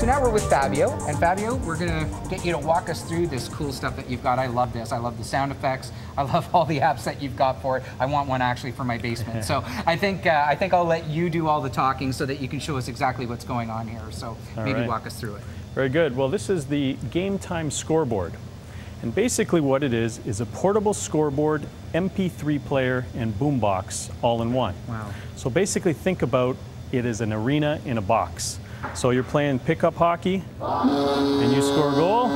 So now we're with Fabio, and Fabio, we're gonna get you to walk us through this cool stuff that you've got. I love this. I love the sound effects. I love all the apps that you've got for it. I want one actually for my basement. So I think I'll let you do all the talking so that you can show us exactly what's going on here. So maybe walk us through it. Very good. Well, this is the Game-Time Scoreboard. And basically what it is a portable scoreboard, MP3 player, and Boombox all in one. Wow. So basically think about it as an arena in a box. So you're playing pickup hockey, and you score a goal.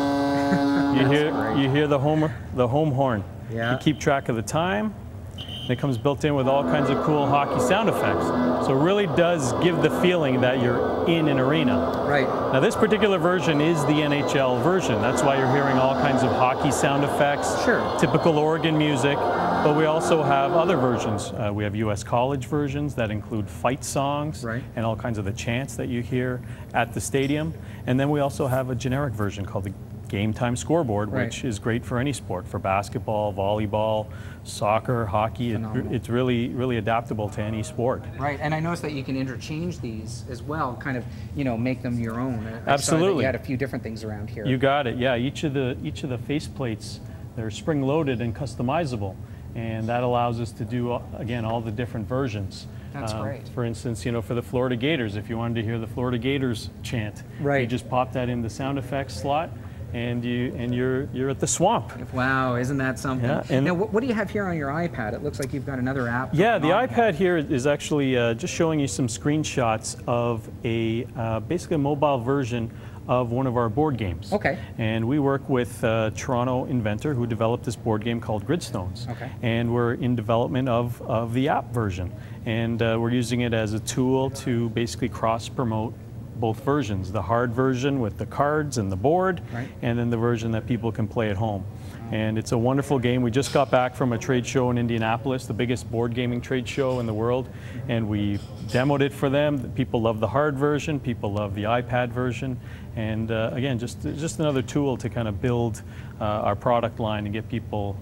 You hear the home horn. Yeah. You keep track of the time. And it comes built in with all kinds of cool hockey sound effects. So it really does give the feeling that you're in an arena. Right. Now this particular version is the NHL version. That's why you're hearing all kinds of hockey sound effects, typical organ music, but we also have other versions. We have US college versions that include fight songs and all kinds of the chants that you hear at the stadium. And then we also have a generic version called the Game-Time Scoreboard, which is great for any sport, for basketball, volleyball, soccer, hockey. It's really, really adaptable to any sport. Right, and I noticed that you can interchange these as well, kind of, you know, make them your own. Absolutely. I saw that you had a few different things around here. You got it, yeah. Each of the face plates, they're spring-loaded and customizable, and that allows us to do, again, all the different versions. That's great. For instance, you know, for the Florida Gators, if you wanted to hear the Florida Gators chant, you just pop that in the sound effects slot, and you're at the swamp. Wow, isn't that something? Yeah, and now, what do you have here on your iPad? It looks like you've got another app. Yeah, the iPad here is actually just showing you some screenshots of a basically a mobile version of one of our board games. Okay. And we work with a Toronto inventor who developed this board game called Gridstones. Okay. And we're in development of the app version. And we're using it as a tool to basically cross-promote both versions, the hard version with the cards and the board, and then the version that people can play at home. And it's a wonderful game. We just got back from a trade show in Indianapolis, the biggest board gaming trade show in the world, and we demoed it for them. People love the hard version, people love the iPad version, and again, just another tool to kind of build our product line and get people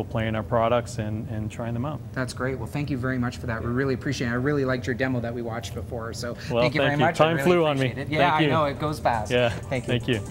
playing our products and trying them out. That's great. Well, thank you very much for that. We really appreciate it. I really liked your demo that we watched before. So thank you very much. Time flew on me. Yeah, I know, it goes fast. Yeah, thank you. Thank you.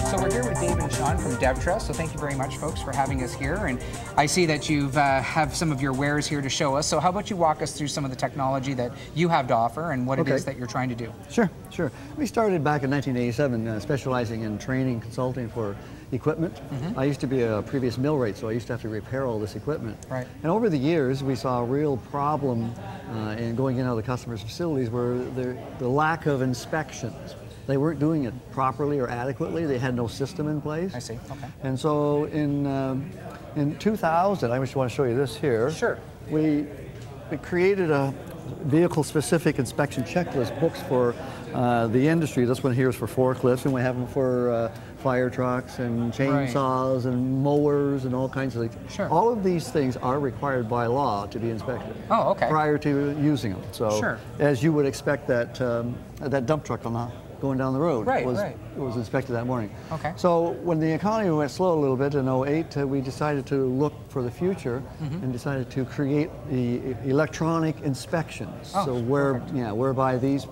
So we're here with Dave and Sean from DevTrust. So thank you very much, folks, for having us here. And I see that you have some of your wares here to show us. So how about you walk us through some of the technology that you have to offer and what it is that you're trying to do? Sure, sure. We started back in 1987 specializing in training consulting for equipment. I used to be a previous millwright, so I used to have to repair all this equipment. Right. And over the years, we saw a real problem in going in and out of the customers' facilities where the lack of inspections. They weren't doing it properly or adequately. They had no system in place. I see, okay. And so in 2000, I just want to show you this here. Sure. We created a vehicle-specific inspection checklist books for the industry. This one here is for forklifts, and we have them for fire trucks and chainsaws and mowers and all kinds of things. Sure. All of these things are required by law to be inspected. Oh, okay. Prior to using them. So as you would expect that that dump truck going down the road was inspected that morning. Okay. So when the economy went slow a little bit in 08, we decided to look for the future and decided to create the electronic inspections. Oh, so whereby these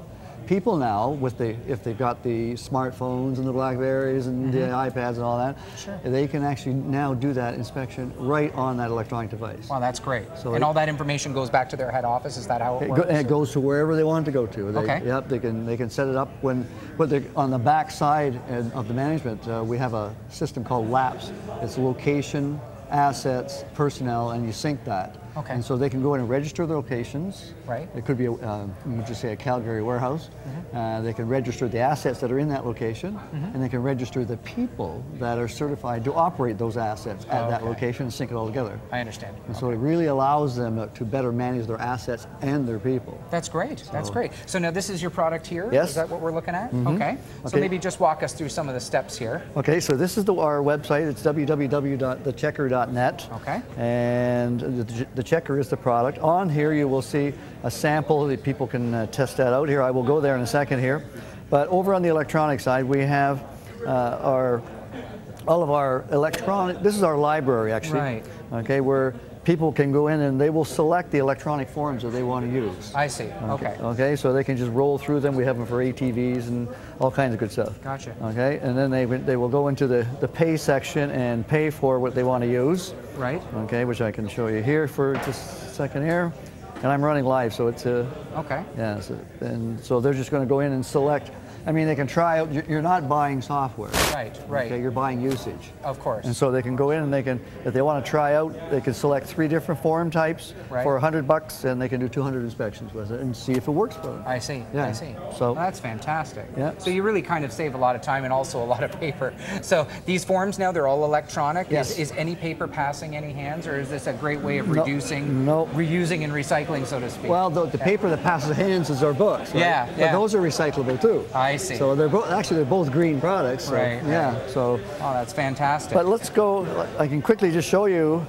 people now, if they've got the smartphones and the BlackBerries and the iPads and all that, they can actually now do that inspection right on that electronic device. Wow, that's great. So and all that information goes back to their head office. Is that how it works? It goes to wherever they want it to go to. Yep, they can set it up on the back side of the management. We have a system called LAPS. It's location, assets, personnel, and you sync that. Okay. And so they can go in and register their locations. Right. It could be, would you say, a Calgary warehouse. They can register the assets that are in that location, and they can register the people that are certified to operate those assets at that location and sync it all together. I understand. And so it really allows them to better manage their assets and their people. That's great. That's great. So now this is your product here? Yes. Is that what we're looking at? Okay. So maybe just walk us through some of the steps here. Okay, so this is our website. It's www.thechecker.net. Okay. And the checker is the product. On here you will see a sample that people can test that out here. I will go there in a second here. But over on the electronic side we have all of our electronic, this is our library actually. Right. Okay, where people can go in and they will select the electronic forms that they want to use. I see. Okay. Okay, so they can just roll through them. We have them for ATVs and all kinds of good stuff. Gotcha. Okay, and then they will go into the pay section and pay for what they want to use. Right. Okay, which I can show you here for just a second here. And I'm running live, so it's okay. Yeah, and so they're just going to go in and select. I mean, they can try out. You're not buying software. Right, right. Okay, you're buying usage. Of course. And so they can go in and they can, if they want to try out, they can select 3 different form types for $100, and they can do 200 inspections with it and see if it works for them. I see. Yeah. I see. So well, that's fantastic. Yeah. So you really kind of save a lot of time and also a lot of paper. So these forms now, they're all electronic. Yes. Is any paper passing any hands, or is this a great way of reducing, No. reusing and recycling, so to speak? Well, the paper that passes hands is our books. Right? Yeah, But those are recyclable too. I see. So they're both actually they're both green products. So, Right. Yeah. So. Oh, that's fantastic. But let's go. I can quickly just show you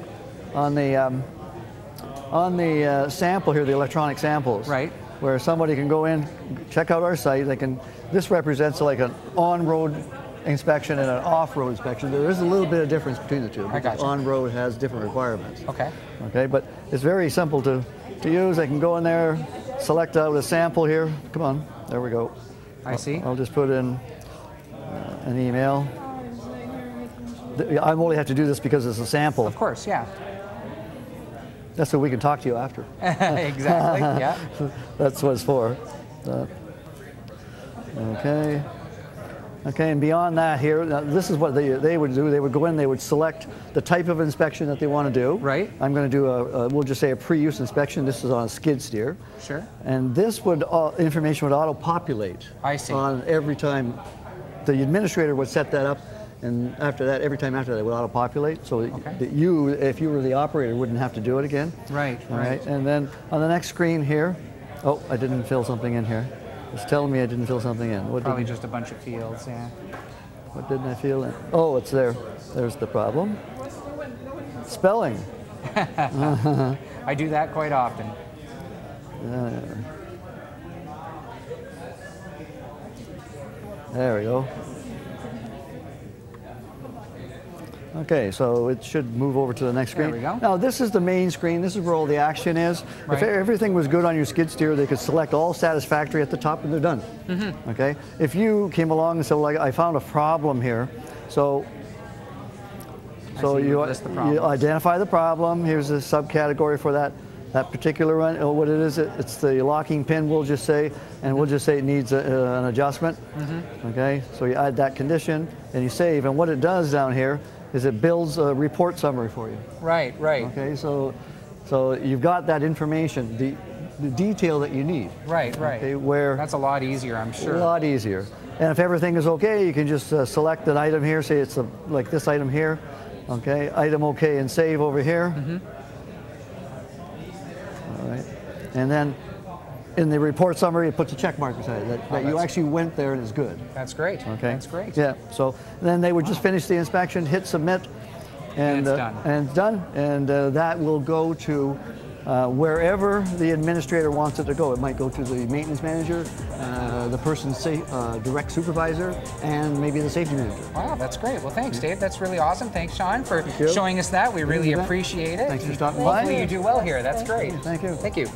on the sample here, the electronic samples. Right. Where somebody can go in, check out our site. They can. This represents like an on-road inspection and an off-road inspection. There is a little bit of difference between the two. I got you. On-road has different requirements. Okay. Okay, but it's very simple to use. I can go in there, select out a sample here. Come on, there we go. I see. I'll just put in an email. I only have to do this because it's a sample. Of course, yeah. That's so we can talk to you after. Exactly, yeah. That's what it's for. Okay. Okay, and beyond that here, now this is what they would do. They would go in, they would select the type of inspection that they want to do. Right. I'm going to do we'll just say a pre-use inspection. This is on a skid steer. Sure. And this would, information would auto-populate. I see. On every time. The administrator would set that up, and after that, every time after that, it would auto-populate. So that you, if you were the operator, wouldn't have to do it again. Right, All right. And then on the next screen here, oh, I didn't fill something in here. It's telling me I didn't fill something in. Probably just a bunch of fields, yeah. What didn't I fill in? Oh, it's there. There's the problem. Spelling. I do that quite often. There we go. Okay, so it should move over to the next screen. There we go. Now this is the main screen. This is where all the action is. Right. If everything was good on your skid steer, they could select all satisfactory at the top and they're done. Mm-hmm. Okay. If you came along and said, well, I found a problem here, so you identify the problem. Here's a subcategory for that particular one. What it is, it's the locking pin, we'll just say, and we'll just say it needs an adjustment. Mm-hmm. Okay, so you add that condition and you save, and what it does down here is it builds a report summary for you. Right, right. Okay, so you've got that information, the detail that you need. Right, right. Okay, where that's a lot easier, I'm sure. A lot easier. And if everything is okay, you can just select an item here, say it's like this item here. Okay, item okay and save over here. Mm-hmm. All right, and then in the report summary, it puts a check mark beside it that you actually went there and it's good. That's great. Okay, that's great. Yeah. So then they would just finish the inspection, hit submit, and it's done. And it's done. And that will go to wherever the administrator wants it to go. It might go to the maintenance manager, the person's direct supervisor, and maybe the safety manager. Wow, that's great. Well, thanks, Dave. That's really awesome. Thanks, Sean, for showing us that. We really appreciate it. Thanks for stopping by. Hopefully you do well here. That's great. Thank you. Thank you.